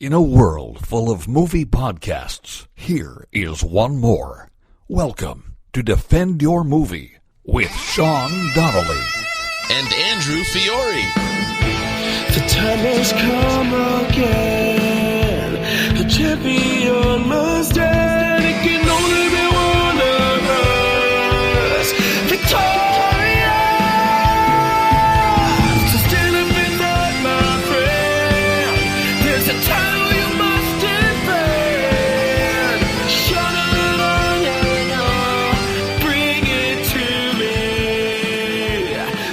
In a world full of movie podcasts, here is one more. Welcome to Defend Your Movie with Sean Donnelly and Andrew Fiore. The time has come again. The champion must stand. It can only be one of us. Victoria! So stand up and fight, my friend. There's a title you must defend. Shut it on and on. Bring it to me.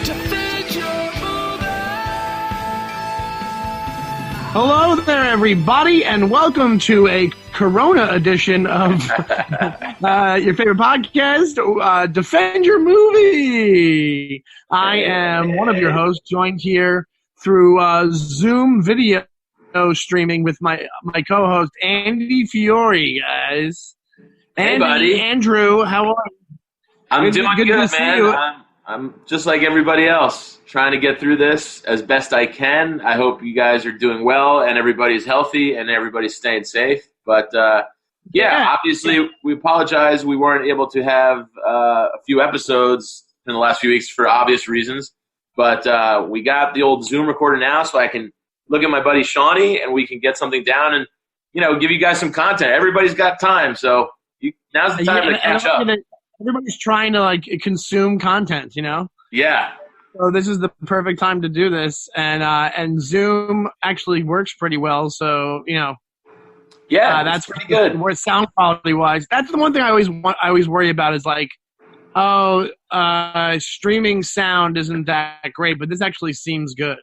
Defend your movie. Hello there, everybody, and welcome to a Corona edition of your favorite podcast, Defend Your Movie. I am one of your hosts, joined here through Zoom video streaming with my co-host, Andy Fiore, guys. Hey, Andy, buddy. Andrew, how are you? I'm doing good good, to see man. you. I'm just like everybody else, trying to get through this as best I can. I hope you guys are doing well and everybody's healthy and everybody's staying safe. But, obviously, we apologize. We weren't able to have a few episodes in the last few weeks for obvious reasons. But we got the old Zoom recorder now, so I can look at my buddy Shawnee and we can get something down and, give you guys some content. Everybody's got time, so now's the time to catch up. Everybody's trying to consume content, Yeah. So this is the perfect time to do this, and Zoom actually works pretty well. So Yeah, that's pretty good. Where sound quality wise, that's the one thing I always worry about is streaming sound isn't that great, but this actually seems good,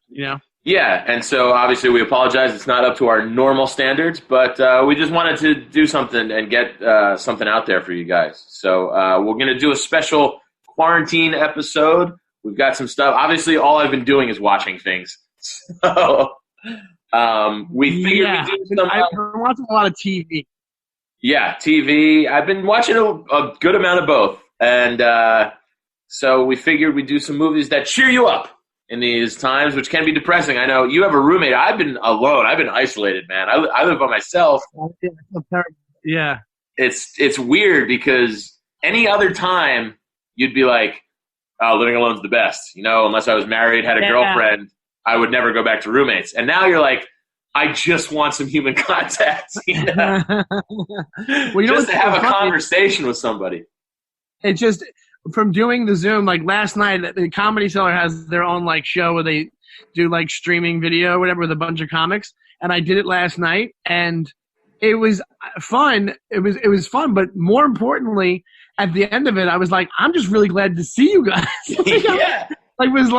Yeah, and so obviously we apologize. It's not up to our normal standards, but we just wanted to do something and get something out there for you guys. So we're going to do a special quarantine episode. We've got some stuff. Obviously, all I've been doing is watching things. So we figured we'd do some... I've been watching a lot of TV. Yeah, TV. I've been watching a good amount of both. And so we figured we'd do some movies that cheer you up in these times, which can be depressing. I know you have a roommate. I've been alone. I've been isolated, man. I live by myself. Yeah. It's weird because any other time you'd be like, oh, living alone's the best. Unless I was married, had a girlfriend, I would never go back to roommates. And now you're like, I just want some human contact. Just to have a conversation with somebody. It's just... From doing the Zoom, last night, the Comedy Cellar has their own show where they do streaming video or whatever with a bunch of comics, and I did it last night, and it was fun. It was fun, but more importantly, at the end of it, I was like, I'm just really glad to see you guys. Yeah. It was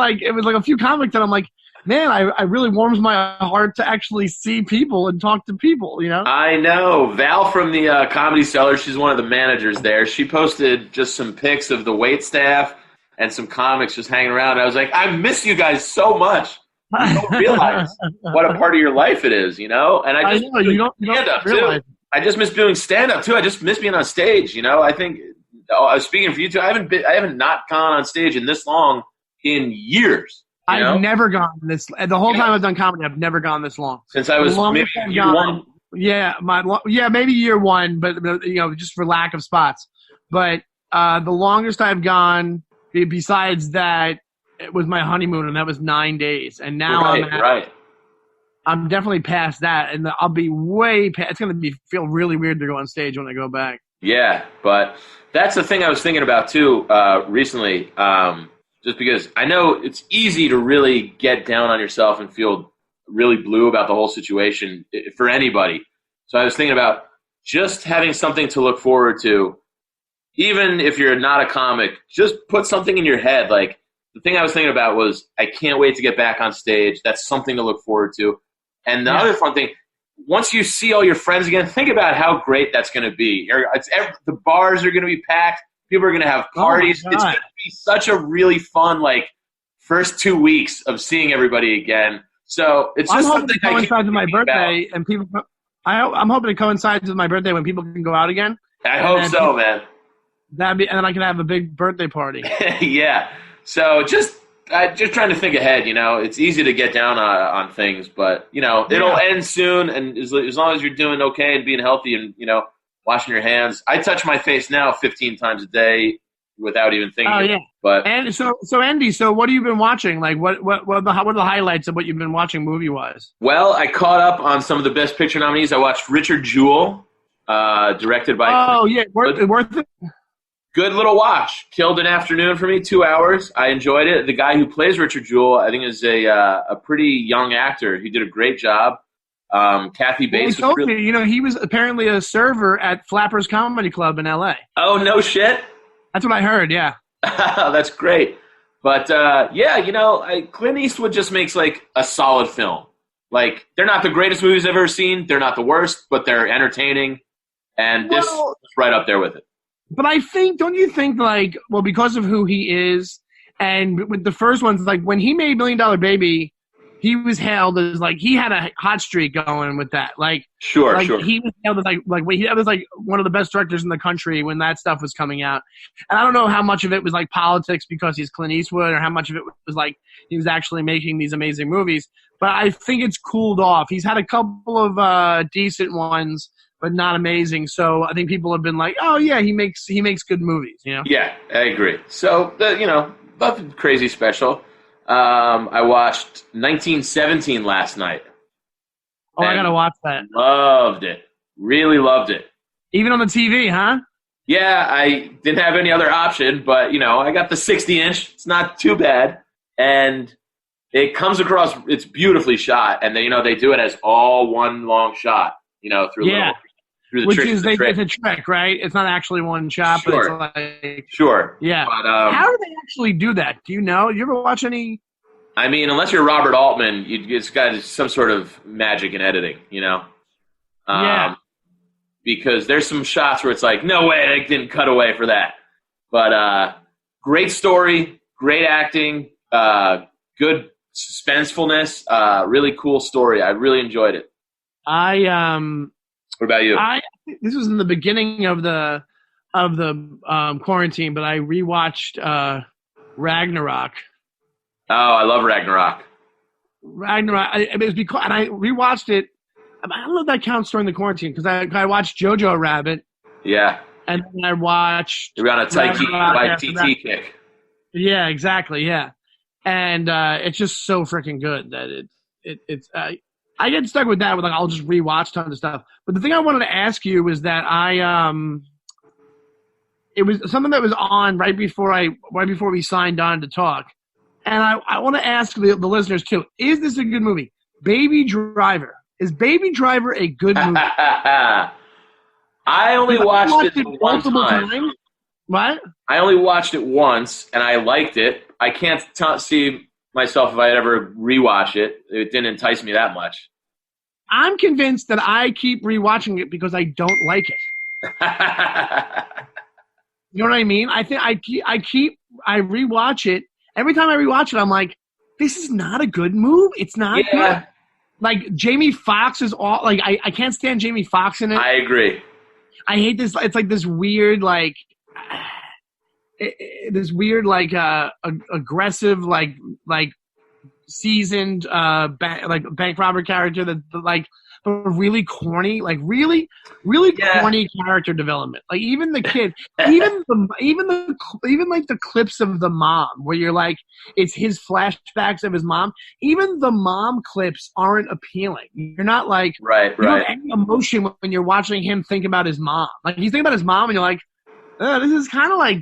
a few comics, and I'm like, man, I really warms my heart to actually see people and talk to people, I know. Val from the Comedy Cellar, she's one of the managers there. She posted just some pics of the wait staff and some comics just hanging around. I was like, I miss you guys so much. You don't realize what a part of your life it is, And I just you don't realize. I just miss doing stand-up, too. I just miss being on stage, I think, speaking for you, too, I haven't not gone on stage in this long in years. I've never gone this. The whole time I've done comedy, I've never gone this long. Since I was maybe year one. Yeah, maybe year one, but just for lack of spots. But the longest I've gone, besides that, it was my honeymoon, and that was 9 days. And now I'm definitely past that, and I'll be way past. It's going to feel really weird to go on stage when I go back. Yeah, but that's the thing I was thinking about too recently. Just because I know it's easy to really get down on yourself and feel really blue about the whole situation for anybody. So I was thinking about just having something to look forward to. Even if you're not a comic, just put something in your head. The thing I was thinking about was I can't wait to get back on stage. That's something to look forward to. And the other fun thing, once you see all your friends again, think about how great that's going to be. The bars are going to be packed. People are going to have parties. It's going to be such a really fun, first 2 weeks of seeing everybody again. So it's just something that coincides with my birthday, and people. I'm hoping it coincides with my birthday when people can go out again. I hope so, man. And then I can have a big birthday party. Yeah. So just just trying to think ahead. It's easy to get down on things, but it'll end soon. And as long as you're doing okay and being healthy and washing your hands, I touch my face now 15 times a day without even thinking. Oh yeah. But and so Andy, so what have you been watching? Like what are the highlights of what you've been watching movie wise? Well, I caught up on some of the Best Picture nominees. I watched Richard Jewell, directed by. Oh yeah, worth it. Good little watch. Killed an afternoon for me, 2 hours. I enjoyed it. The guy who plays Richard Jewell, I think, is a pretty young actor. He did a great job. Kathy Bates was really... he was apparently a server at Flappers Comedy Club in L.A. Oh, no shit? That's what I heard, yeah. That's great. But, Clint Eastwood just makes, like, a solid film. Like, they're not the greatest movies I've ever seen. They're not the worst, but they're entertaining. And this is right up there with it. But don't you think, like, well, because of who he is, and with the first ones, like, when he made $1 Million Baby, he was hailed as, like, he had a hot streak going with that. Like, sure. He was hailed as, he was, like, one of the best directors in the country when that stuff was coming out. And I don't know how much of it was, like, politics because he's Clint Eastwood or how much of it was, like, he was actually making these amazing movies. But I think it's cooled off. He's had a couple of decent ones, but not amazing. So I think people have been like, oh yeah, he makes good movies, Yeah, I agree. So nothing crazy special. I watched 1917 last night. Oh, I gotta watch that. Loved it. Really loved it. Even on the TV, huh? Yeah, I didn't have any other option, but I got the 60-inch. It's not too bad, and it comes across. It's beautifully shot, and they do it as all one long shot. Through the which trick is the trick. It's a trick, right? It's not actually one shot, Sure. but it's like Yeah. But, How do they actually do that? Do you know? You ever watch any? I mean, unless you're Robert Altman, it's got some sort of magic in editing, Because there's some shots where it's like, no way, they didn't cut away for that. But great story, great acting, good suspensefulness, really cool story. I really enjoyed it. What about you? This was in the beginning of the quarantine, but I rewatched Ragnarok. Oh, I love Ragnarok. It was because, and I rewatched it. I don't know if that counts during the quarantine because I watched Jojo Rabbit. Yeah. And then I watched. You're on a TT kick. Yeah, exactly. Yeah, and it's just so freaking good that it's. I get stuck with that. With I'll just rewatch tons of stuff. But the thing I wanted to ask you was that it was something that was on right before we signed on to talk, and I want to ask the listeners too: is this a good movie? Baby Driver. Is Baby Driver a good movie? I only watched it one time. What? I only watched it once, and I liked it. I can't see myself if I'd ever rewatch it. It didn't entice me that much. I'm convinced that I keep rewatching it because I don't like it. You know what I mean? I think I rewatch it. Every time I rewatch it, I'm like, this is not a good move. It's not good. Like Jamie Foxx is all like I can't stand Jamie Foxx in it. I agree. I hate this. It's like this weird aggressive like seasoned bank robber character that but really corny, really corny character development. Like even the kid, even the clips of the mom where you're like it's his flashbacks of his mom. Even the mom clips aren't appealing. You're not like right. You don't have any emotion when you're watching him think about his mom. Like he's thinking about his mom, and you're like, this is kind of like.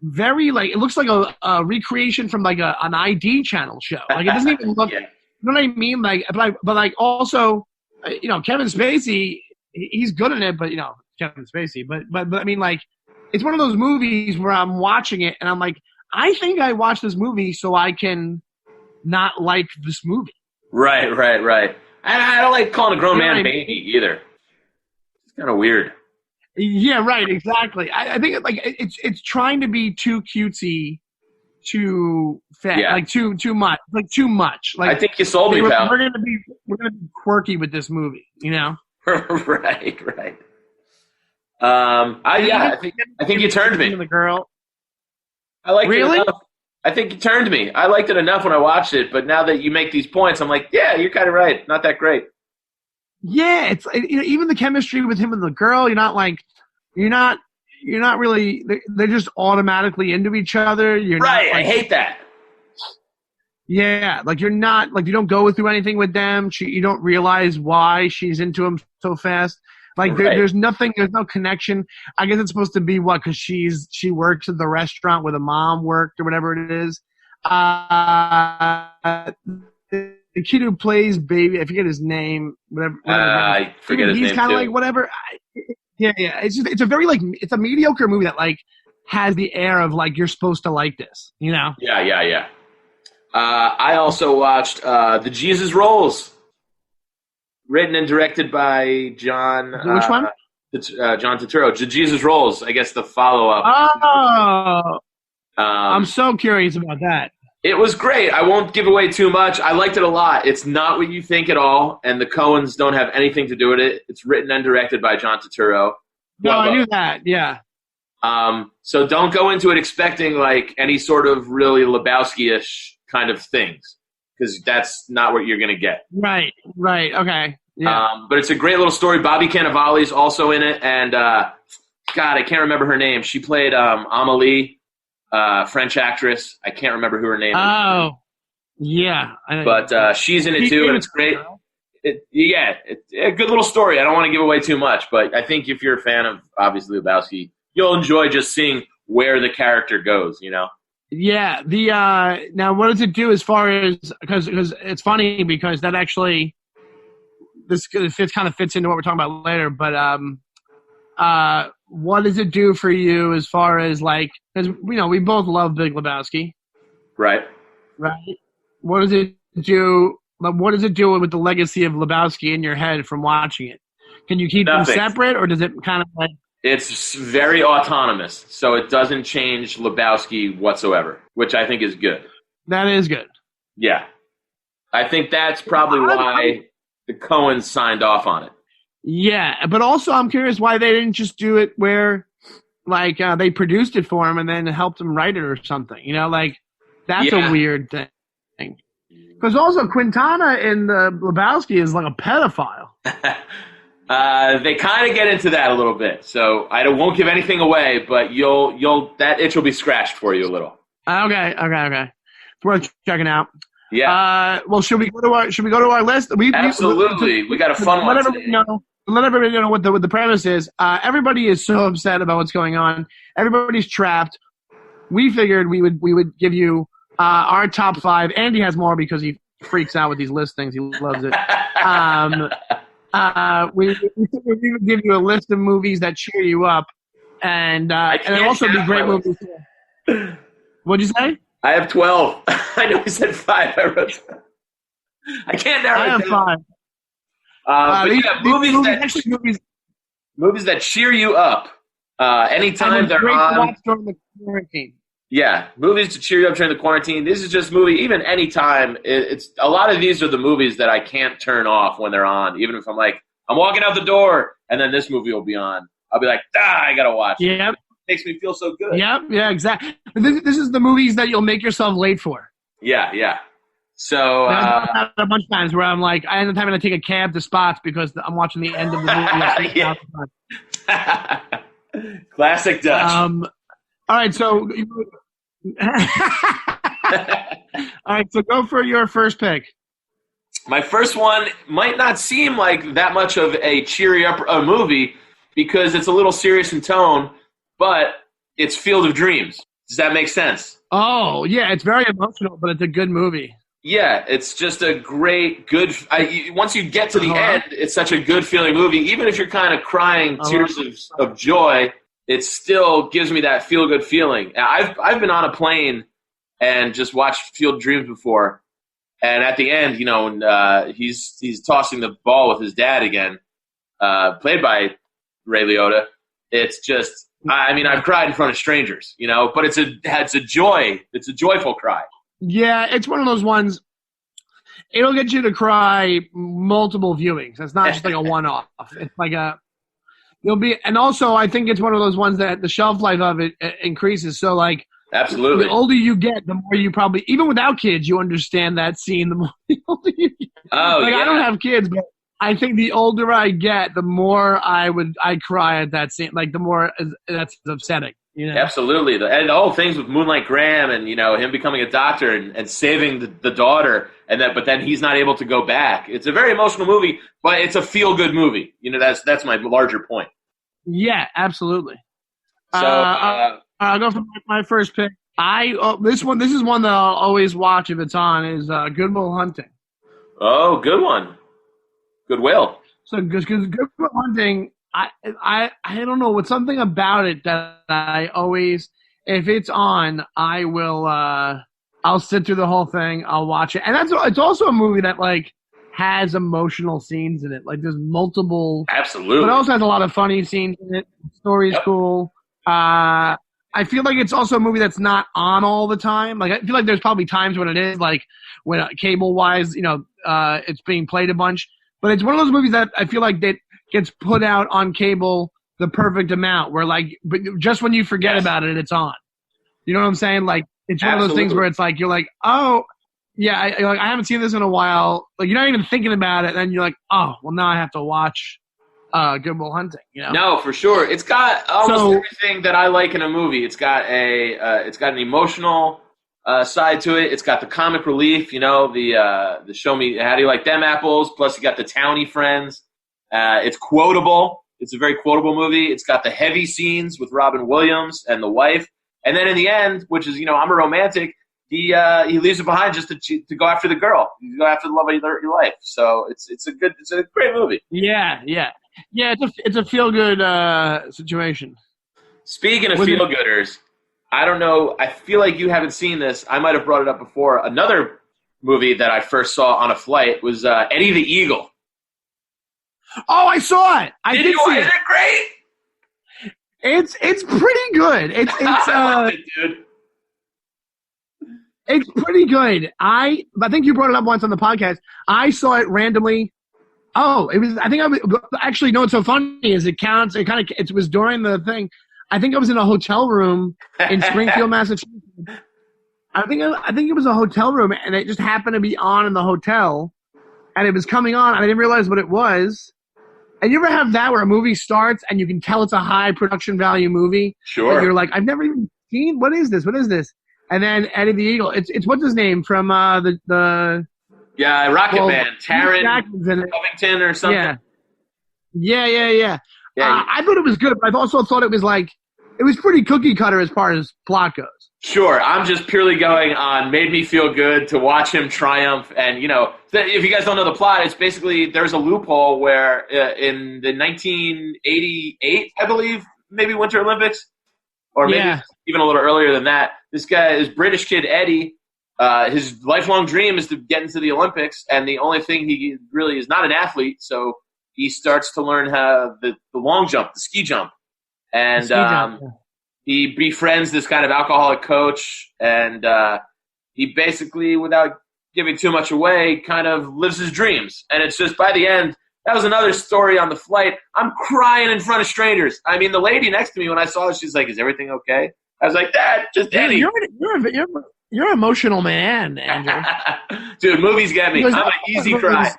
Very it looks like a recreation from like an ID channel show. Like it doesn't even look. You know what I mean? But also, Kevin Spacey, he's good in it. But Kevin Spacey. But I mean, it's one of those movies where I'm watching it and I'm like, I think I watched this movie so I can not like this movie. Right. I don't like calling a grown man baby either. It's kind of weird. Yeah, right. Exactly. I think it's trying to be too cutesy, too fat, too much, too much. I think you sold me, pal. We're gonna be quirky with this movie, Right. I think you turned me. The girl. I liked it enough. I think you turned me. I liked it enough when I watched it, but now that you make these points, I'm like, yeah, you're kind of right. Not that great. Yeah, even the chemistry with him and the girl. You're not really. They're just automatically into each other. You're Right. Not, I hate that. Yeah, like you're not like you don't go through anything with them. You don't realize why she's into him so fast. Like Right. there's nothing, there's no connection. I guess it's supposed to be what, because she works at the restaurant where the mom worked or whatever it is. The kid who plays Baby, I forget his name. Whatever. I forget his He's name kind of too. like whatever. Yeah. It's a very it's a mediocre movie that like has the air of like you're supposed to like this. You know? Yeah. I also watched The Jesus Rolls, written and directed by John. Which one? John Turturro. The Jesus Rolls. I guess the follow-up. Oh, I'm so curious about that. It was great. I won't give away too much. I liked it a lot. It's not what you think at all, and the Coens don't have anything to do with it. It's written and directed by John Turturro. No, I knew that. Yeah. So don't go into it expecting like any sort of really Lebowski-ish kind of things, because that's not what you're going to get. Right. Okay. Yeah. But it's a great little story. Bobby Cannavale's also in it, and God, I can't remember her name. She played Amelie. French actress. I can't remember who her name is. Oh, yeah. But she's in it too, and it's great. It's a good little story. I don't want to give away too much, but I think if you're a fan of, obviously, Lebowski, you'll enjoy just seeing where the character goes, you know? Yeah. Now, what does it do as far as, because it's funny because that actually, this kind of fits into what we're talking about later, but what does it do for you as far as like, because we both love Big Lebowski, Right. What does it do? What does it do with the legacy of Lebowski in your head from watching it? Can you keep Nothing. them separate, or does it kind of like? It's very autonomous, so it doesn't change Lebowski whatsoever, which I think is good. That is good. Yeah. I think that's probably why the Coens signed off on it. Yeah, but also I'm curious why they didn't just do it where, like, they produced it for him and then helped him write it or something. Like that's a weird thing. Because also Quintana in the Lebowski is like a pedophile. They kind of get into that a little bit, so I won't give anything away, but that itch will be scratched for you a little. Okay. It's worth checking out. Yeah. Well, should we go to our list? Absolutely. We got a fun one today. Let everybody know what the premise is. Everybody is so upset about what's going on. Everybody's trapped. We figured we would give you our top 5. Andy has more because he freaks out with these listings. He loves it. We figured we would give you a list of movies that cheer you up, and also be great movies. What'd you say? I have 12. I know he said 5. I wrote. I can't narrow it down. I have 5. Movies that cheer you up anytime they're on. To watch during the quarantine. Yeah, movies to cheer you up during the quarantine. This is just movie, even anytime. It's a lot of these are the movies that I can't turn off when they're on. Even if I'm like, I'm walking out the door, and then this movie will be on. I'll be like, I gotta watch it. Yep. Makes me feel so good. Yep, yeah, exactly. This is the movies that you'll make yourself late for. Yeah. So I've done that a bunch of times where I'm like, I end up having to take a cab to spots because I'm watching the end of the movie. Classic Dutch. All right, so go for your first pick. My first one might not seem like that much of a cheery up movie because it's a little serious in tone, but it's Field of Dreams. Does that make sense? Oh, yeah, it's very emotional, but it's a good movie. Yeah, it's just a great, good. Once you get to the end, it's such a good feeling movie. Even if you're kind of crying tears of joy, it still gives me that feel good feeling. I've been on a plane and just watched Field of Dreams before, and at the end, he's tossing the ball with his dad again, played by Ray Liotta. It's just, I've cried in front of strangers, but it's a joy. It's a joyful cry. Yeah, it's one of those ones. It'll get you to cry multiple viewings. It's not just like a one-off. It's like and also I think it's one of those ones that the shelf life of it increases. So like Absolutely. The older you get, the more you probably, even without kids, you understand that scene. The more the older you get. Oh, like yeah. I don't have kids, but I think the older I get, the more I cry at that scene. Like the more that's upsetting. You know? Absolutely. And the whole things with Moonlight Graham and, him becoming a doctor and saving the daughter, but then he's not able to go back. It's a very emotional movie, but it's a feel-good movie. That's my larger point. Yeah, absolutely. So, I'll go for my first pick. This is one that I'll always watch if it's on, is Good Will Hunting. Oh, good one. Goodwill. So Good Will Hunting, I don't know, what's something about it that I always, if it's on, I will I'll sit through the whole thing, I'll watch it. And it's also a movie that like has emotional scenes in it. Like there's multiple, Absolutely. but it also has a lot of funny scenes in it. The story's cool. I feel like it's also a movie that's not on all the time. Like I feel like there's probably times when it is, like when cable wise, it's being played a bunch. But it's one of those movies that I feel like that gets put out on cable the perfect amount, where like, but just when you forget about it, it's on. You know what I'm saying? Like it's one of those things where it's like you're like, oh yeah, I haven't seen this in a while. Like you're not even thinking about it, and then you're like, oh well, now I have to watch Good Will Hunting. No, for sure. It's got almost everything that I like in a movie. It's got an emotional side to it. It's got the comic relief, the show me how do you like them apples. Plus, you got the townie friends. It's quotable. It's a very quotable movie. It's got the heavy scenes with Robin Williams and the wife, and then in the end, which is I'm a romantic. He leaves it behind just to go after the girl. You go after the love of your life. So it's a great movie. Yeah. It's a feel good situation. Speaking of feel gooders. I don't know. I feel like you haven't seen this. I might have brought it up before. Another movie that I first saw on a flight was Eddie the Eagle. Oh, I saw it. I did see it. Is it great? It's pretty good. It's I love it, dude. It's pretty good. I think you brought it up once on the podcast. I saw it randomly. Oh, it was. I think I was actually. No, what's so funny is it counts. It was during the thing. I think I was in a hotel room in Springfield, Massachusetts. I think it was a hotel room, and it just happened to be on in the hotel, and it was coming on. And I didn't realize what it was. And you ever have that where a movie starts and you can tell it's a high production value movie? Sure. And you're like, I've never even seen. What is this? What is this? And then Eddie the Eagle. It's what's his name from the Rocket Man, Taron Covington or something. Yeah. I thought it was good, but I also thought it was like it was pretty cookie cutter as far as plot goes. Sure, I'm just purely going on made me feel good to watch him triumph. And if you guys don't know the plot, it's basically there's a loophole where in the 1988, I believe, maybe Winter Olympics, or maybe even a little earlier than that. This British kid Eddie, his lifelong dream is to get into the Olympics, and the only thing he really is not an athlete, so he starts to learn how the long jump, the ski jump, and he befriends this kind of alcoholic coach, and he basically, without giving too much away, kind of lives his dreams. And it's just by the end, that was another story on the flight. I'm crying in front of strangers. I mean, the lady next to me, when I saw her, she's like, "Is everything okay?" I was like, "Dad, just Eddie." You're an emotional man, Andrew. Dude, movies get me. I'm an easy cry.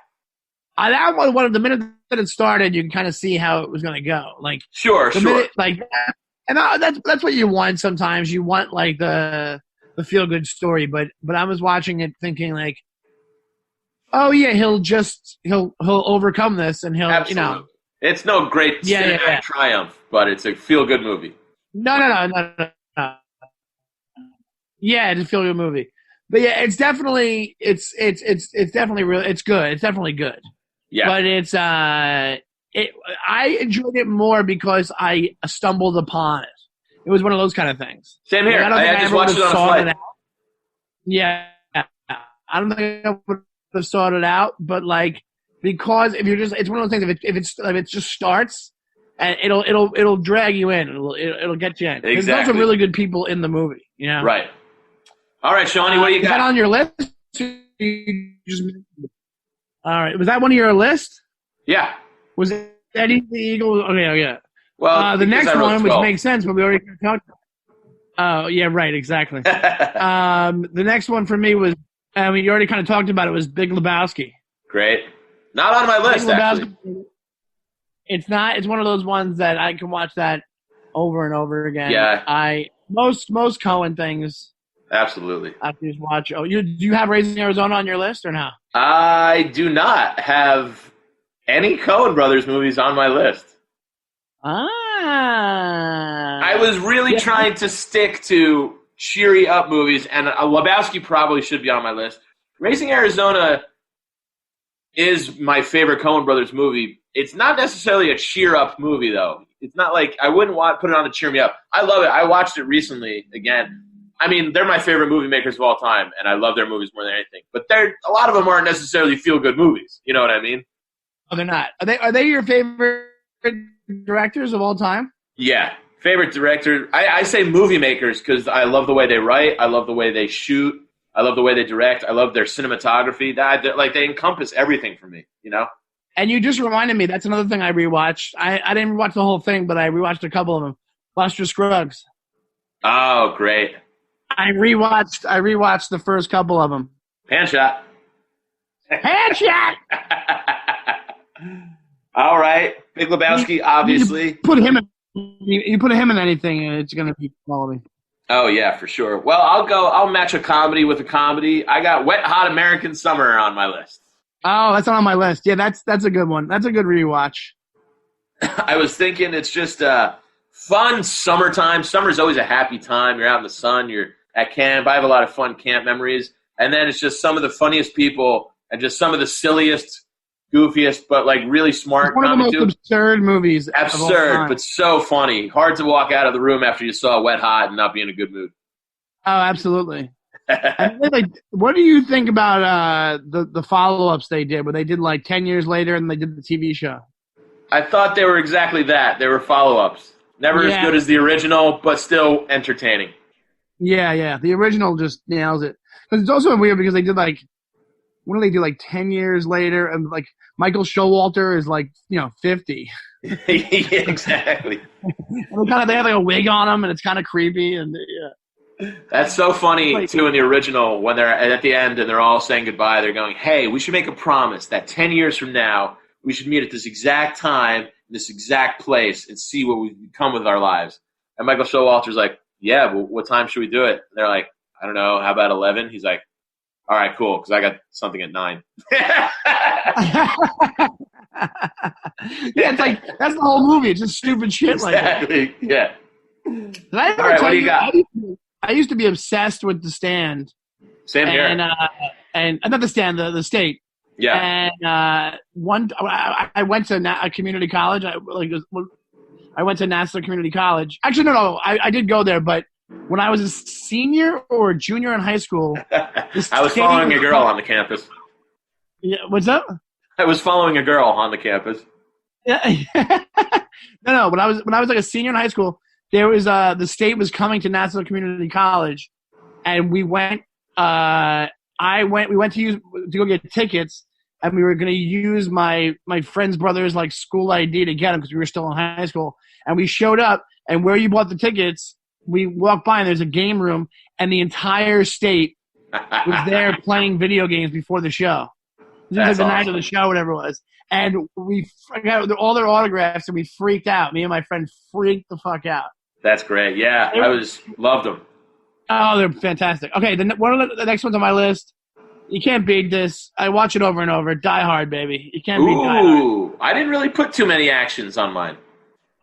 That one, the minute that it started, you can kind of see how it was going to go. Like sure. Minute, like, and that's what you want. Sometimes you want like the feel good story, but I was watching it thinking like, oh yeah, he'll overcome this, and he'll Absolutely. It's no great cinematic triumph, but it's a feel good movie. No. Yeah, it's a feel good movie, but yeah, it's definitely definitely real. It's good. It's definitely good. Yeah, but it's I enjoyed it more because I stumbled upon it. It was one of those kind of things. Same here. I just watched it on a flight. Yeah, I don't think I would have sought it out, but like because it's one of those things. If it just starts, and it'll drag you in. It'll get you in. Exactly. There's also really good people in the movie. Right. All right, Shawnee, what do you got? Is that on your list? All right. Was that one of your list? Yeah. Was it Eddie the Eagle? Okay, yeah. Well, the next one, which makes sense, but we already talked about. Oh, yeah, right, exactly. The next one for me was, I mean, you already kind of talked about it, was Big Lebowski. Great. Not on my list, Big actually. Lebowski, it's not, it's one of those ones that I can watch that over and over again. Yeah. Most Coen things Absolutely. I can just watch. Oh, do you have Raising Arizona on your list or no? I do not have any Coen Brothers movies on my list. I was really trying to stick to cheery up movies, and Lebowski probably should be on my list. Raising Arizona is my favorite Coen Brothers movie. It's not necessarily a cheer up movie, though. It's not like I wouldn't put it on to cheer me up. I love it. I watched it recently again. I mean, they're my favorite movie makers of all time, and I love their movies more than anything. But a lot of them aren't necessarily feel good movies. You know what I mean? Oh, they're not. Are they your favorite directors of all time? Yeah, favorite director. I say movie makers because I love the way they write. I love the way they shoot. I love the way they direct. I love their cinematography. They encompass everything for me, you know? And you just reminded me, that's another thing I rewatched. I didn't rewatch the whole thing, but I rewatched a couple of them. Buster Scruggs. Oh, great. I rewatched the first couple of them. Pan shot. Hand shot! All right. Big Lebowski, obviously. You put him in anything, and it's going to be quality. Oh, yeah, for sure. Well, I'll match a comedy with a comedy. I got Wet Hot American Summer on my list. Oh, that's not on my list. Yeah, that's a good one. That's a good rewatch. I was thinking it's just fun summertime. Summer's always a happy time. You're out in the sun. You're at camp. I have a lot of fun camp memories. And then it's just some of the funniest people and just some of the silliest, goofiest, but like really smart. It's one of the most absurd movies. Absurd, but so funny. Hard to walk out of the room after you saw Wet Hot and not be in a good mood. Oh, absolutely. And then, what do you think about the follow-ups they did, where they did like 10 years later and they did the TV show? I thought they were exactly that. They were follow-ups. Never as good as the original, but still entertaining. Yeah. The original just nails it. Because it's also weird because they did like, what do they do, like 10 years later? And like Michael Showalter is like, 50. Yeah, exactly. And they have like a wig on him and it's kind of creepy. And yeah. That's so funny, too, in the original when they're at the end and they're all saying goodbye. They're going, hey, we should make a promise that 10 years from now, we should meet at this exact time, in this exact place, and see what we've become with our lives. And Michael Showalter's like, yeah, well, what time should we do it? And they're like, I don't know, how about 11? He's like, all right, cool, because I got something at 9. Yeah, it's like, that's the whole movie. It's just stupid shit exactly. Like that. Yeah. Did I ever all right, tell what do you got? I used to be obsessed with The Stand. Same here. And not The Stand, the State. Yeah. And I went to a community college. I went to Nassau Community College. Actually, no, I did go there, but when I was a senior or a junior in high school, I was following a girl on the campus. Yeah, what's up? I was following a girl on the campus. Yeah. No. When I was like a senior in high school, there was the state was coming to Nassau Community College, and we went. We went to go get tickets, and we were going to use my friend's brother's like school ID to get them because we were still in high school. And we showed up, and where you bought the tickets, we walked by, and there's a game room, and the entire state was there playing video games before the show. This was like the night of the show, whatever it was. And we got all their autographs, and we freaked out. Me and my friend freaked the fuck out. That's great. Yeah, loved them. Oh, they're fantastic. Okay, one of the next ones on my list. You can't beat this. I watch it over and over. Die Hard, baby. You can't beat Die Hard. Ooh, I didn't really put too many actions on mine.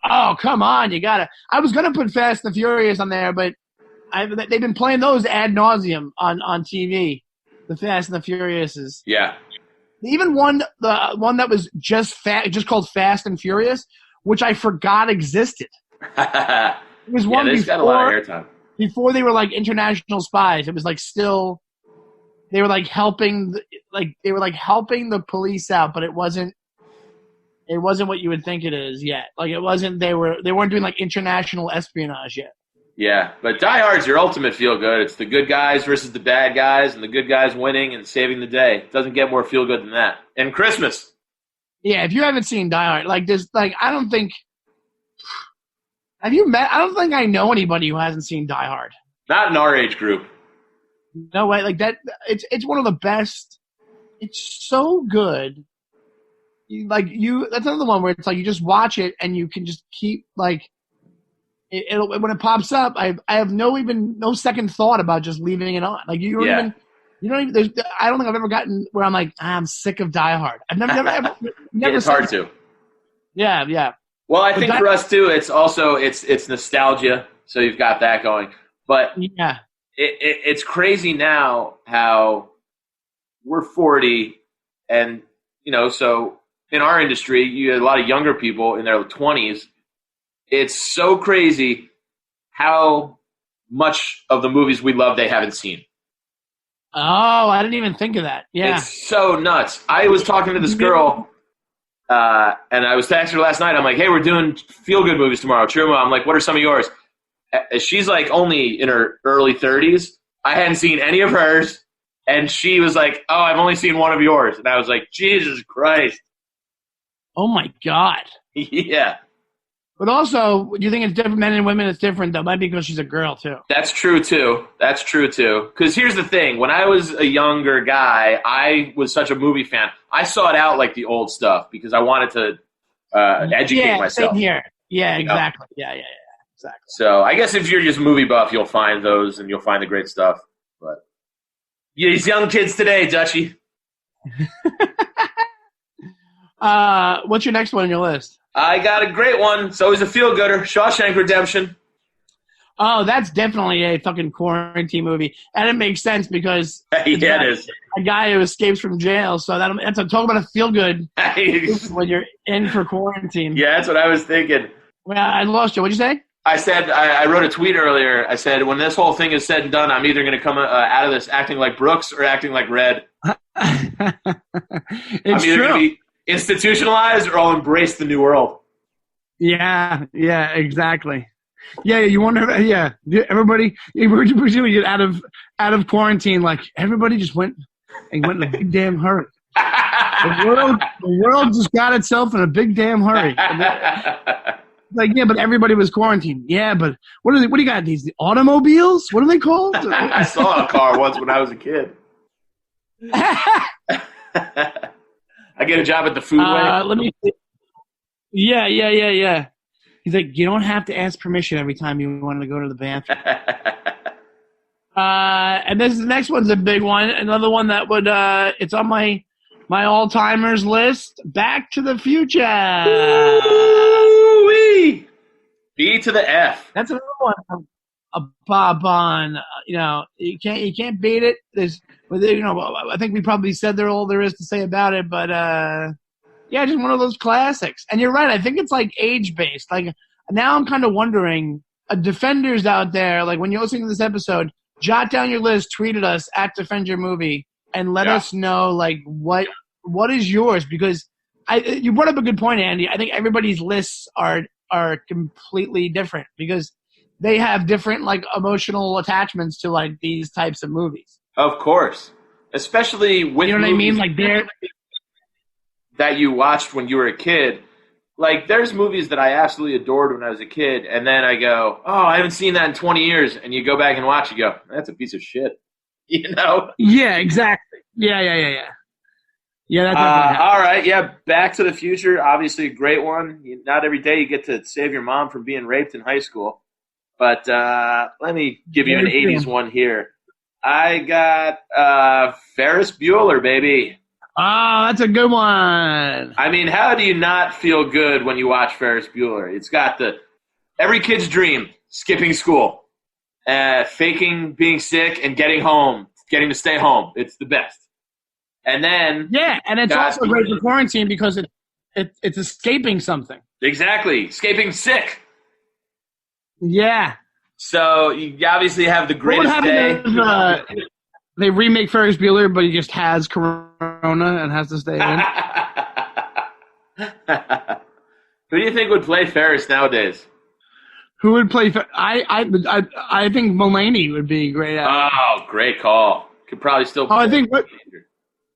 Oh, come on. You got to. I was going to put Fast and the Furious on there, but they've been playing those ad nauseum on TV. The Fast and the Furiouses. Yeah. Even the one that was just called Fast and Furious, which I forgot existed. It was one before, got a lot of airtime. Before they were like international spies. It was like still they were like helping the police out, but it wasn't what you would think it is yet. Like it wasn't they weren't doing like international espionage yet. Yeah, but Die Hard's your ultimate feel-good. It's the good guys versus the bad guys, and the good guys winning and saving the day. It doesn't get more feel-good than that. And Christmas. Yeah, if you haven't seen Die Hard, like this, like I don't think Have you met? I don't think I know anybody who hasn't seen Die Hard. Not in our age group. No way. Like that. It's one of the best. It's so good. That's another one where it's like you just watch it and you can just keep like it'll when it pops up. I have no second thought about just leaving it on. Like you don't even. I don't think I've ever gotten where I'm like I'm sick of Die Hard. I've never It's hard to. Yeah. Well, I think for us too, it's also it's nostalgia. So you've got that going, but yeah, it's crazy now how we're 40, and so in our industry, you have a lot of younger people in their 20s. It's so crazy how much of the movies we love they haven't seen. Oh, I didn't even think of that. Yeah, it's so nuts. I was talking to this girl. And I was texting her last night. I'm like, hey, we're doing feel-good movies tomorrow. Truma. I'm like, what are some of yours? She's like only in her early 30s. I hadn't seen any of hers. And she was like, oh, I've only seen one of yours. And I was like, Jesus Christ. Oh, my God. Yeah. But also, do you think it's different? Men and women, it's different, though. Might be because she's a girl, too. That's true, too. Because here's the thing. When I was a younger guy, I was such a movie fan. I sought out, like, the old stuff because I wanted to educate myself. Same here. Yeah, exactly. Yeah, exactly. So I guess if you're just movie buff, you'll find those and you'll find the great stuff. But these young kids today, Dutchie. What's your next one on your list? I got a great one. It's always a feel-gooder. Shawshank Redemption. Oh, that's definitely a fucking quarantine movie. And it makes sense because It is. A guy who escapes from jail. So that's talk about a feel-good when you're in for quarantine. Yeah, that's what I was thinking. Well, I lost you. What'd you say? I said, I wrote a tweet earlier. I said, when this whole thing is said and done, I'm either going to come out of this acting like Brooks or acting like Red. It's I'm either going to be institutionalized or I'll embrace the new world. Yeah, exactly. Yeah, you wonder. Yeah, everybody. We're going to get out of quarantine. Like everybody just went in a big damn hurry. The world just got itself in a big damn hurry. Like, yeah, but everybody was quarantined. Yeah, but what do you got? The automobiles? What are they called? I saw a car once when I was a kid. I get a job at the Foodway. Let me see. Yeah. He's like, you don't have to ask permission every time you want to go to the bathroom. And the next one's a big one. Another one that would it's on my all-timers list. Back to the Future. Ooh-wee. B to the F. That's another one. A Bob on. You can't beat it. I think we probably said all there is to say about it, but yeah, just one of those classics. And you're right. I think it's like age-based. Like now I'm kind of wondering, defenders out there, like when you're listening to this episode, jot down your list, tweet at us at Defend Your Movie, and let us know like what is yours, because you brought up a good point, Andy. I think everybody's lists are completely different because they have different like emotional attachments to like these types of movies. Of course, especially with what I mean, like that you watched when you were a kid. Like there's movies that I absolutely adored when I was a kid, and then I go, oh, I haven't seen that in 20 years, and you go back and watch, you go, that's a piece of shit, Yeah, exactly. Yeah. Yeah, that's all right. Yeah, Back to the Future, obviously a great one. Not every day you get to save your mom from being raped in high school. But let me give you an 80s one here. I got Ferris Bueller, baby. Oh, that's a good one. I mean, how do you not feel good when you watch Ferris Bueller? It's got every kid's dream, skipping school, faking being sick and getting to stay home. It's the best. And then and it's also great for quarantine because it's escaping something. Exactly, escaping sick. Yeah. So you obviously have the greatest day. If, they remake Ferris Bueller, but he just has corona and has to stay in. Who do you think would play Ferris nowadays? Who would play? I think Mulaney would be great. Oh, great call. Could probably still. I think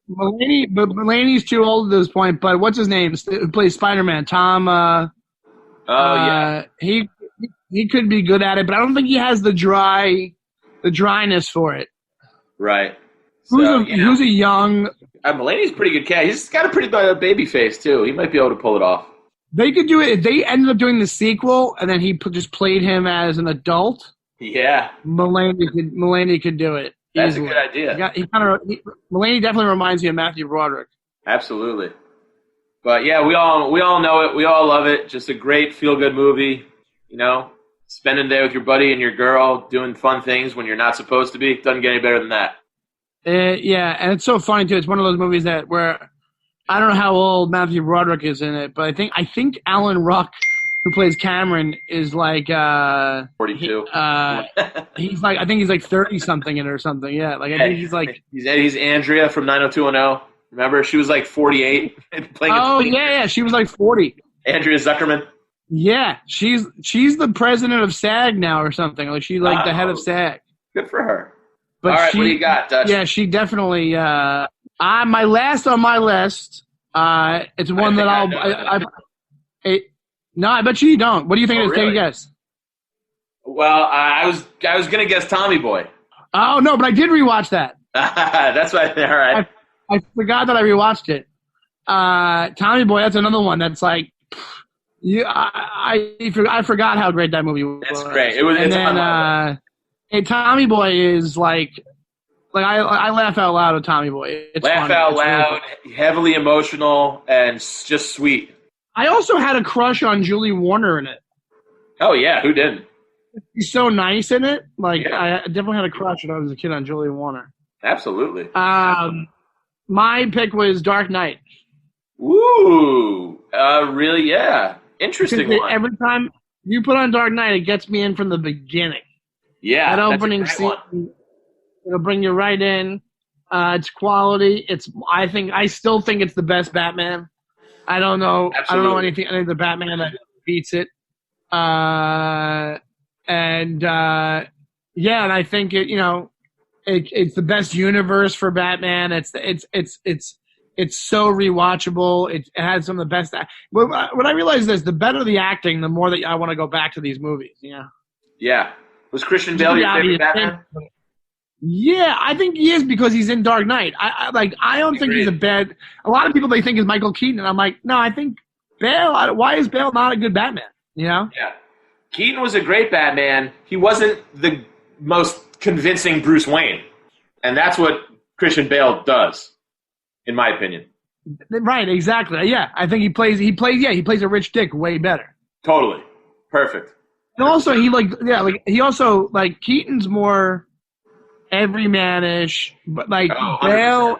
Mulaney's too old at this point. But what's his name? Who plays Spider-Man? Tom. Yeah. He He could be good at it, but I don't think he has the dryness for it. Right. Who's a young? Mulaney's a pretty good cat. He's got a pretty baby face too. He might be able to pull it off. They could do it if they ended up doing the sequel, and then he just played him as an adult. Yeah, Mulaney could do it. That's easily. a good idea. Mulaney definitely reminds me of Matthew Broderick. Absolutely. But yeah, we all know it. We all love it. Just a great feel-good movie. You know, spending the day with your buddy and your girl, doing fun things when you're not supposed to be. Doesn't get any better than that. Yeah, and it's so funny too. It's one of those movies where I don't know how old Matthew Broderick is in it, but I think Alan Ruck, who plays Cameron, is like 42. He's like, I think he's like 30 something in it or something. Yeah, like I think he's like he's Andrea from 90210. Remember, she was like 48 playing. Oh yeah, she was like 40. Andrea Zuckerman. Yeah, she's the president of SAG now or something. Like she's like the head of SAG. Good for her. But all right, what do you got, Dutch? Yeah, she definitely. My last on my list. It's one that No, I bet you don't. What do you think? Take a guess. Well, I was gonna guess Tommy Boy. Oh no, but I did rewatch that. That's why. All right. I forgot that I rewatched it. Tommy Boy. That's another one. That's like. I forgot how great that movie was. It's great. Tommy Boy is like I laugh out loud at Tommy Boy. It's laugh funny. out it's loud, really heavily emotional, and just sweet. I also had a crush on Julie Warner in it. Oh yeah, who didn't? She's so nice in it. Like I definitely had a crush when I was a kid on Julie Warner. Absolutely. My pick was Dark Knight. Ooh, really? Yeah, interesting one. Every time you put on Dark Knight, it gets me in from the beginning. Yeah, that opening scene, it'll bring you right in. It's quality. I still think it's the best Batman. I don't know. Absolutely. I don't know any of the Batman that beats it. And I think it's the best universe for Batman. It's so rewatchable. It has some of the best. What I realize is the better the acting, the more that I want to go back to these movies. Yeah. Yeah. Was Christian Bale your favorite Batman? Yeah, I think he is because he's in Dark Knight. I don't think he's a bad. A lot of people they think is Michael Keaton, and I'm like, no, I think Bale. Why is Bale not a good Batman? You know? Yeah, Keaton was a great Batman. He wasn't the most convincing Bruce Wayne, and that's what Christian Bale does, in my opinion. Right? Exactly. Yeah, I think he plays a rich dick way better. Totally, perfect. And also, Keaton's more everyman-ish, but like 100%.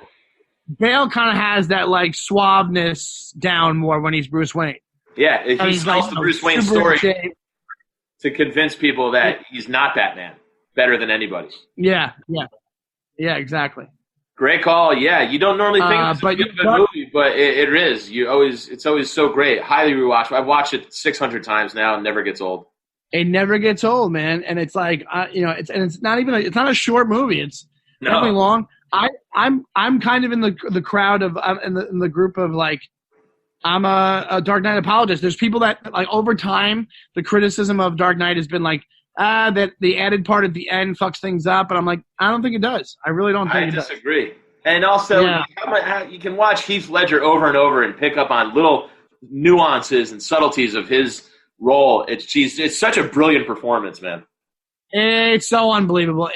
Bale kind of has that like suaveness down more when he's Bruce Wayne. Yeah, he tells the Bruce Wayne story to convince people that he's not Batman, better than anybody. Yeah, exactly. Great call. Yeah, you don't normally think it's a good movie, but it is. It's always so great. Highly rewatchable. I've watched it 600 times now, and never gets old. It never gets old, man. And it's like, it's not even it's not a short movie. It's definitely long. I'm kind of in the crowd of in the group of like, I'm a Dark Knight apologist. There's people that like over time, the criticism of Dark Knight has been like, that the added part at the end fucks things up. And I'm like, I don't think it does. I really don't think it does. I disagree. And also, you can watch Heath Ledger over and over and pick up on little nuances and subtleties of his role. It's such a brilliant performance, man. It's so unbelievable.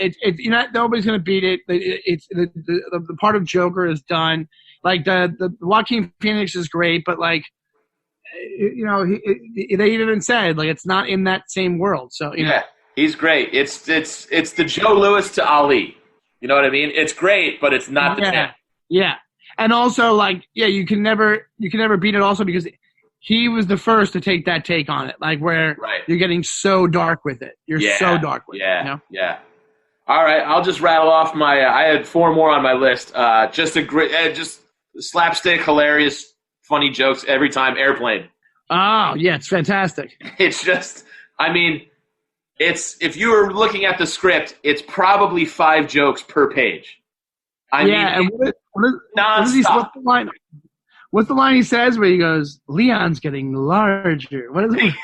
Nobody's gonna beat it. It's the part of Joker is done. Like the Joaquin Phoenix is great, but like they even said like it's not in that same world. So yeah, he's great. It's the Joe Louis to Ali. You know what I mean? It's great, but it's not the same. Yeah, and also like you can never beat it. Also because he was the first to take that take on it, like where you're getting so dark with it. You're so dark with it. Yeah. All right, I'll just rattle off I had 4 more on my list. Just a great, just slapstick, hilarious, funny jokes every time. Airplane. Oh yeah, it's fantastic. It's just, if you were looking at the script, it's probably 5 jokes per page. And what's the line? What's the line he says where he goes, Leon's getting larger? What is it?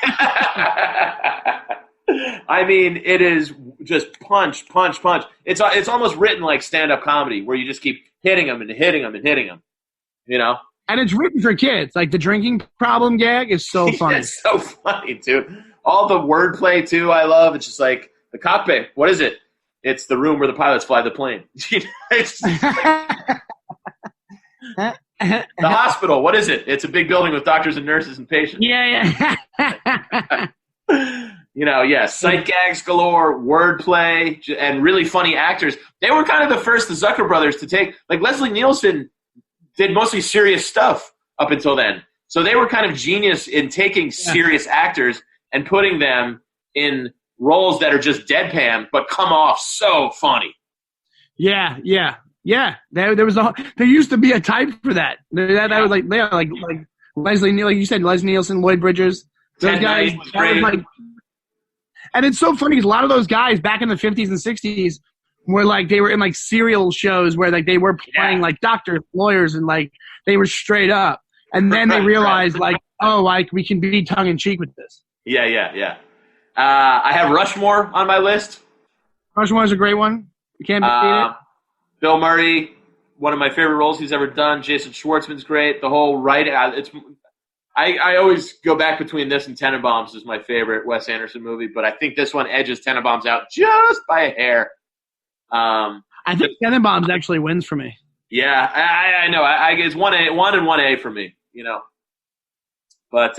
I mean, it is just punch, punch, punch. It's almost written like stand-up comedy where you just keep hitting them and hitting them and hitting them, you know? And it's written for kids. Like the drinking problem gag is so funny. It's so funny, dude. All the wordplay, too, I love. It's just like, the cockpit, what is it? It's the room where the pilots fly the plane. It's just like, the hospital, what is it? It's a big building with doctors and nurses and patients. Yeah. You know, yeah, sight gags galore, wordplay, and really funny actors. They were kind of the first, the Zucker brothers, to take, like Leslie Nielsen did mostly serious stuff up until then. So they were kind of genius in taking serious actors and putting them in roles that are just deadpan but come off so funny. Yeah. There used to be a type for that. That was like Leslie Nielsen, like you said, Leslie Nielsen, Lloyd Bridges, those Ted guys. Knight was great. Like, and it's so funny because a lot of those guys back in the 50s and 60s were like they were in like serial shows where like they were playing like doctors, lawyers, and like they were straight up. And then they realized like, oh, like we can be tongue in cheek with this. Yeah. I have Rushmore on my list. Rushmore is a great one. You can't beat it. Bill Murray, one of my favorite roles he's ever done. Jason Schwartzman's great. The whole writing, I always go back between this and Tenenbaums is my favorite Wes Anderson movie, but I think this one edges Tenenbaums out just by a hair. I think Tenenbaums actually wins for me. Yeah, I know. It's 1 and 1A for me, you know. But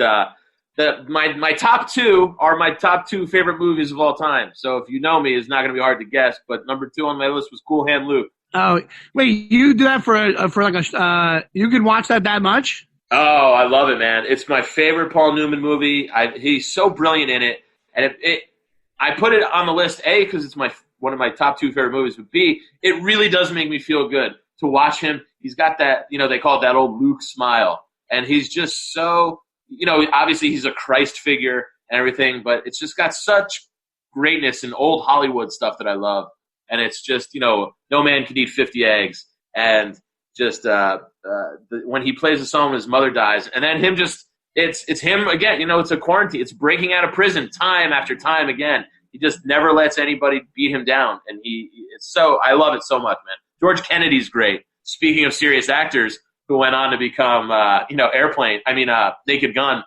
my top two are my top two favorite movies of all time. So if you know me, it's not going to be hard to guess. But number 2 on my list was Cool Hand Luke. Oh, wait, you do that you could watch that much? Oh, I love it, man. It's my favorite Paul Newman movie. He's so brilliant in it. And I put it on the list, A, because it's one of my top 2 favorite movies, but B, it really does make me feel good to watch him. He's got that, you know, they call it that old Luke smile. And he's just so, you know, obviously he's a Christ figure and everything, but it's just got such greatness in old Hollywood stuff that I love. And it's just, you know, no man can eat 50 eggs. And just when he plays a song when his mother dies, and then him just, it's him again, you know, it's a quarantine. It's breaking out of prison time after time again. He just never lets anybody beat him down. And I love it so much, man. George Kennedy's great. Speaking of serious actors who went on to become, Naked Gun.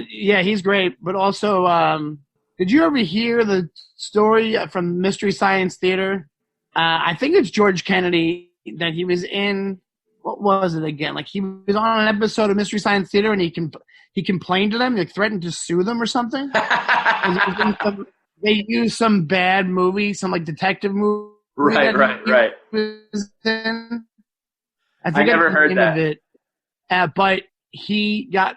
He's great. But also, did you ever hear the story from Mystery Science Theater? I think it's George Kennedy that he was in. What was it again? Like he was on an episode of Mystery Science Theater, and he complained to them, like threatened to sue them or something. They used some bad movie, some like detective movie. Right. I never heard that. Of it, but he got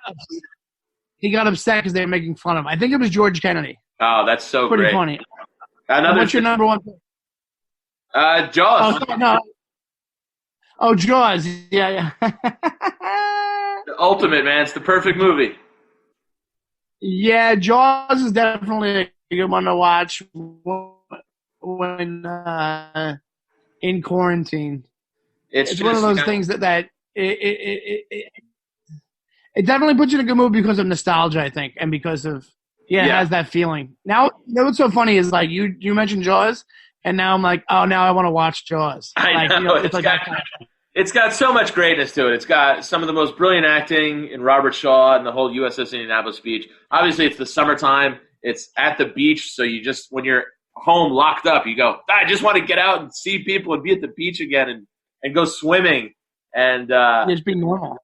upset because they were making fun of him. I think it was George Kennedy. Oh, that's so pretty great. funny. What's your number one? Jaws. Oh, no. Oh, Jaws. Yeah. The ultimate, man. It's the perfect movie. Yeah, Jaws is definitely a good one to watch when in quarantine. It's one of those things that it definitely puts you in a good mood because of nostalgia, I think, and because of it has that feeling. Now, you know what's so funny is like you mentioned Jaws, and now I'm like, oh, now I want to watch Jaws. I know. It's got so much greatness to it. It's got some of the most brilliant acting in Robert Shaw and the whole USS Indianapolis speech. Obviously, it's the summertime. It's at the beach, so you just, when you're home locked up, you go, I just want to get out and see people and be at the beach again and go swimming. And just be normal.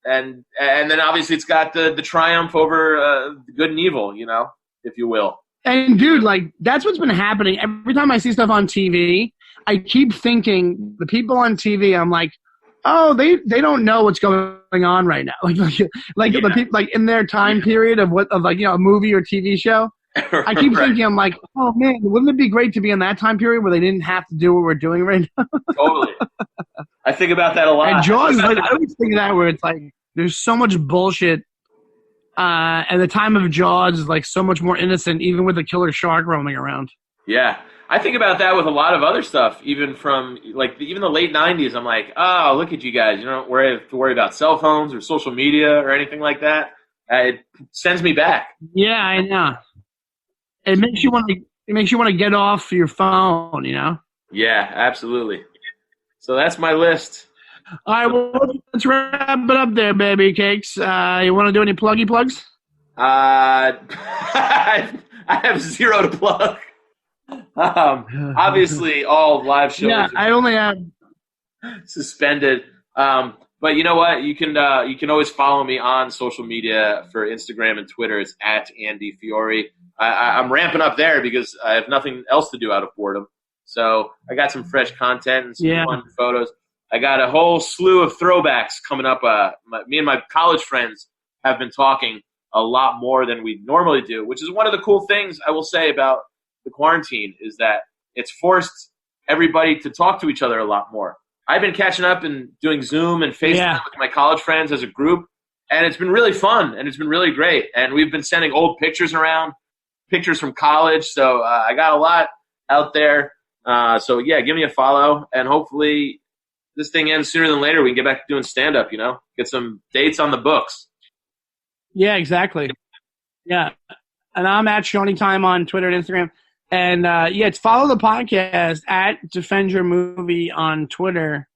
And then obviously it's got the triumph over good and evil, you know, if you will. And dude, like that's what's been happening. Every time I see stuff on TV, I keep thinking the people on TV, I'm like, oh, they don't know what's going on right now. Like the people like in their time period of a movie or TV show. I keep thinking, I'm like, oh man, wouldn't it be great to be in that time period where they didn't have to do what we're doing right now? Totally. I think about that a lot. And Jaws, like, I always think of that where it's like there's so much bullshit. And the time of Jaws is like so much more innocent, even with a killer shark roaming around. Yeah. I think about that with a lot of other stuff, even from even the late 90s. I'm like, oh, look at you guys. You don't have to worry about cell phones or social media or anything like that. It sends me back. Yeah, I know. It makes you want to. It makes you want to get off your phone. You know. Yeah, absolutely. So that's my list. All right, well, let's wrap it up there, baby cakes. You want to do any pluggy plugs? I have zero to plug. Obviously, all live shows. Yeah, I only have. Suspended. But you know what? You can always follow me on social media for Instagram and Twitter. It's at Andy Fiore. I'm ramping up there because I have nothing else to do out of boredom. So I got some fresh content and some fun photos. I got a whole slew of throwbacks coming up. Me and my college friends have been talking a lot more than we normally do, which is one of the cool things I will say about the quarantine is that it's forced everybody to talk to each other a lot more. I've been catching up and doing Zoom and FaceTime with my college friends as a group, and it's been really fun, and it's been really great. And we've been sending old pictures around, pictures from college, so I got a lot out there. So, yeah, give me a follow, and hopefully this thing ends sooner than later. We can get back to doing stand-up, get some dates on the books. Yeah, exactly. Yeah, and I'm at Shawshank Time on Twitter and Instagram. And, follow the podcast at Defend Your Movie on Twitter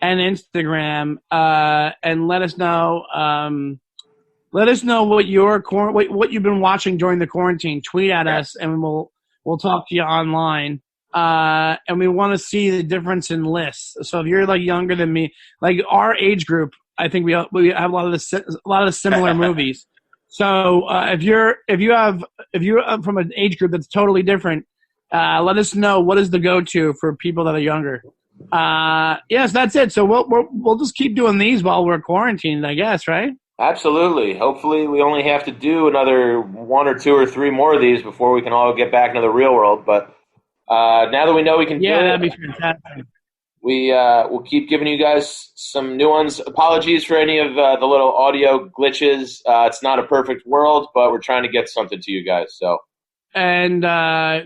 and Instagram, and let us know what what you've been watching during the quarantine. Tweet at us, and we'll talk to you online. And we want to see the difference in lists. So if you're like younger than me, like our age group, I think we have a lot of the similar movies. So if you're from an age group that's totally different, let us know what is the go-to for people that are younger. Yes, that's it. So we'll just keep doing these while we're quarantined, I guess, right? Absolutely. Hopefully we only have to do another 1 or 2 or 3 more of these before we can all get back into the real world. But now that we know we can do it, that'd be fantastic. We'll keep giving you guys some new ones. Apologies for any of the little audio glitches. It's not a perfect world, but we're trying to get something to you guys. So, and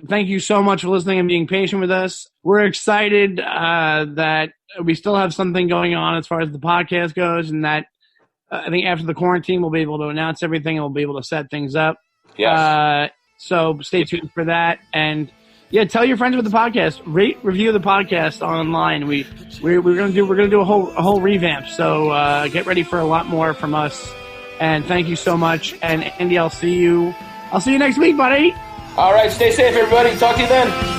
thank you so much for listening and being patient with us. We're excited that we still have something going on as far as the podcast goes, and that I think after the quarantine we'll be able to announce everything and we'll be able to set things up. Yes. So stay tuned for that, and tell your friends about the podcast. Rate, review the podcast online. We're gonna do a whole revamp. So get ready for a lot more from us. And thank you so much. And Andy, I'll see you next week, buddy. All right, stay safe, everybody. Talk to you then.